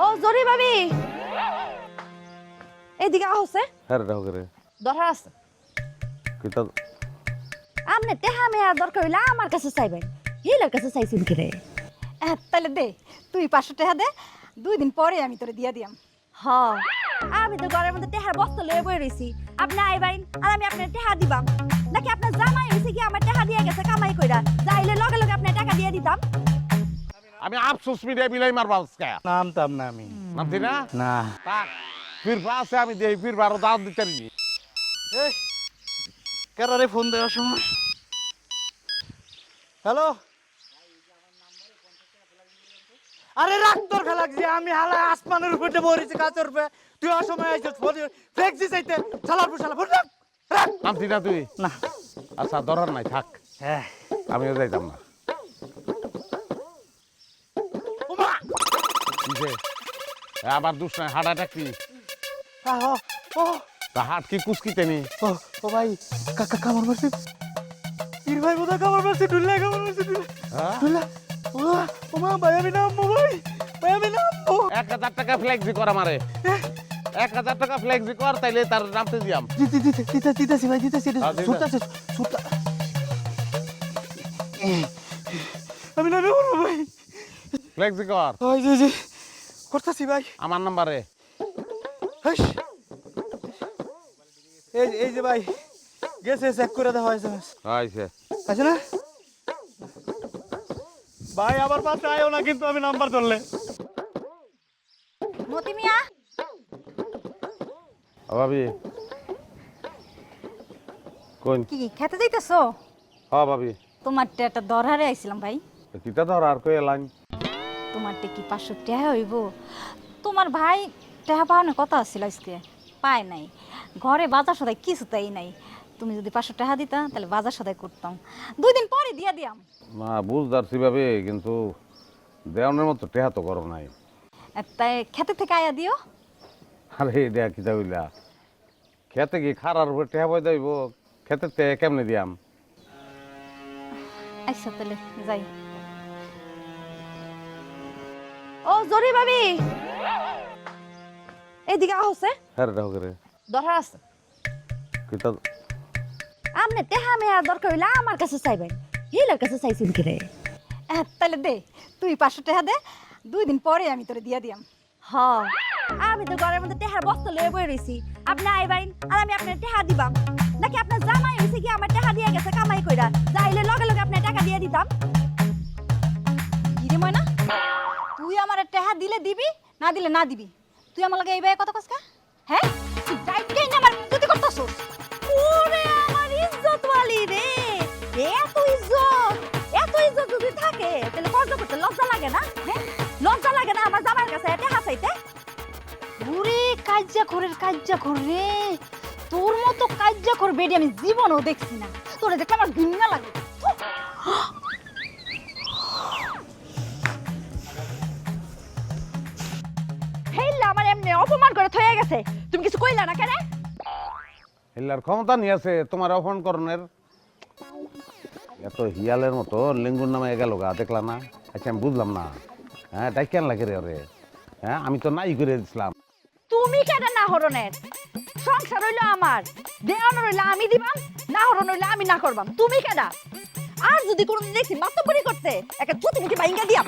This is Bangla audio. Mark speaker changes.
Speaker 1: ও জরি ভাবি এইদিকে আহছে
Speaker 2: হ্যাঁ রাখো করে
Speaker 1: দরকার আছে
Speaker 2: কিতা
Speaker 1: আমনে তেহা মেয়া দরকার হইলে আমার কাছে চাইবেন হিলার কাছে চাইছেন কি রে
Speaker 3: তাহলে দে তুই 500 টাকা দে 2 দিন পরে আমি তোরে দিয়া দিয়াম।
Speaker 1: হ আমি তো ঘরের মধ্যে টেহার বস্তা লয়ে বই রইছি আপনি আইবেন আর আমি আপনার টেহা দিবাম নাকি আপনার জামাই হইছে কি আমার টেহা দিয়ে গেছে কামাই কইরা যাইলে লগে লগে আপনার টাকা দিয়ে দিতাম।
Speaker 2: আমি আফসোস মিডিয়া বিলাই মারবা আজকে
Speaker 4: নামতাম না আমি
Speaker 2: নামতি না
Speaker 4: না।
Speaker 2: তাক ফিরবা আছে আমি দেই ফিরবা আরো দাওয়াত দিতে পারি
Speaker 4: এই কারারে ফোন দেওয়ার সময় হ্যালো আরে রাখ তোর খেলা যে আমি হালা আসমানের উপরে বরিছি কাচের উপরে তুই অসময় আইছিস ফোন ফ্লেক্সি চাইতে চালার পুশালা ফোন রাখ রাখ
Speaker 2: নামতি না তুই
Speaker 4: না
Speaker 2: আচ্ছা দরকার নাই থাক
Speaker 4: হ্যাঁ
Speaker 2: আমিও যাইতাম না
Speaker 4: ওমা
Speaker 2: কিসে আবার দুষ নাই হার্ট অ্যাটাক কি
Speaker 4: আহ ও
Speaker 2: তা হার্ট কি কুচকিতে নি
Speaker 4: ও ও ভাই কাকা কামড় মারছে পীর ভাই বোধহয় কামড় মারছে ঢুল্লা কামড় মারছে
Speaker 2: হ্যাঁ
Speaker 4: ঢুল্লা ও মা ভাই আমি নামবো ভাই আমি নামবো
Speaker 2: 1000 টাকা ফ্লেক্সি কর আমারে 1000 টাকা ফ্লেক্সি কর তাইলে তার নামতে দিয়াম
Speaker 4: দিতেছি ভাই দিতেছি
Speaker 2: হ্যাঁ, দিতে।
Speaker 4: ছুটতাছে ছুটতা আমি নামে বলবো ভাই
Speaker 2: ফ্লেক্সি কর
Speaker 4: ওই যে করতেছি ভাই
Speaker 2: আমার নাম্বারে
Speaker 4: হাস এই যে ভাই গেছে চেক করে দেওয়া হয়েছে
Speaker 2: আইছে
Speaker 4: আছে না ভাই আবার পাশে আয়ো না কিন্তু আমি নাম্বার ধরলে
Speaker 3: মতি মিয়া
Speaker 2: ভাবি কোন
Speaker 3: কি খেতে যাইতেছো?
Speaker 2: হ্যাঁ ভাবি
Speaker 3: তোমারটা একটা দরহারে আইছিলাম ভাই।
Speaker 2: কিতা ধর আর কই এলাম
Speaker 3: তোমারটা কি 500 টাকা হইব? তোমার ভাই টাকা পাওয়ানোর কথা আছিল আজকে, পায় নাই। ঘরে বাজার সদাই কিছু তাই নাই। তুমি যদি 500 টাকা দিতা তাহলে বাজার সদাই করতাম, 2 দিন পরে দিয়া দিয়াম।
Speaker 2: না বুঝদারছি ভাবে কিন্তু দেওয়ানোর মতো টেহা তো করো নাই
Speaker 3: তাই খেতে থেকে আয়া দিও।
Speaker 2: আরে এটা কিতা হইলা খেতে কি খারার উপর টেহা বই যাইব খেতে তে কেমনে দিয়াম
Speaker 3: আচ্ছা তাহলে যাই।
Speaker 1: ও জরি ভাবি এইদিকে আহছে
Speaker 2: হ্যাঁ রাখো করে
Speaker 1: দরকার আছে
Speaker 2: কিতা
Speaker 1: আমনে তেহা মেয়া দরকার হইলে আমার কাছে চাইবেন হিলার কাছে চাইছেন কি রে
Speaker 3: তাহলে দে তুই 500 টাকা দে 2 দিন পরে আমি তোরে দিয়া দিয়াম।
Speaker 1: হ আমি তো ঘরের মধ্যে টেহার বস্তা লয়ে বই রইছি আপনি আইবেন আর আমি আপনার টেহা দিবাম নাকি আপনার জামাই হইছে কি আমার টেহা দিয়ে গেছে কামাই কইরা যাইলে লগে লগে আপনার টাকা দিয়ে দিতাম।
Speaker 3: ইরে ময়না, তুই আমার টাকা দিলে দিবি, না দিলে না দিবি। তুই আমার লাগে এই ভাই কত কসকা? হ্যাঁ তুই ডাইটকেই না আমার তুই করতেছস।
Speaker 1: ওরে আমার ইজ্জত ওয়ালি রে এত ইজ্জত যদি থাকে তাহলে কষ্ট করতে লজ্জা লাগে না? হ্যাঁ লজ্জা লাগে না আমার জামাইয়ের কাছে টেহা চাইতে?
Speaker 3: ওরে কাজ্জা করে তোর মতো কাজ্জা কর বেডি আমি জীবনও দেখছি না। তোরে দেখলে আমার ঘৃণা লাগে।
Speaker 1: হেইলা আমার এমনি অপমান করে থয়ে গেছে তুমি কিছু কইলা না কেন?
Speaker 2: হিলার ক্ষমতা নিয়ে আছে তোমার অপমান করণের এত হিয়ালের মতো লিঙ্গুর নামে গেল গা দেখলা না আচ্ছা আমি বুঝলাম না হ্যাঁ তাই কেন লাগে রে ওরে হ্যাঁ আমি তো নাই করে দিছিলাম
Speaker 1: তুমি কেন না হরনের? সংসার হইলো আমার, দেওয়ানো রইলে আমি দিবাম, না হরণ হইলে আমি না করবাম। তুমি কেডা? আর যদি কোনোদিন দেখছি মাতব্বরি করতে একটা থুতু মুখে বাইঙ্গা দিয়াম।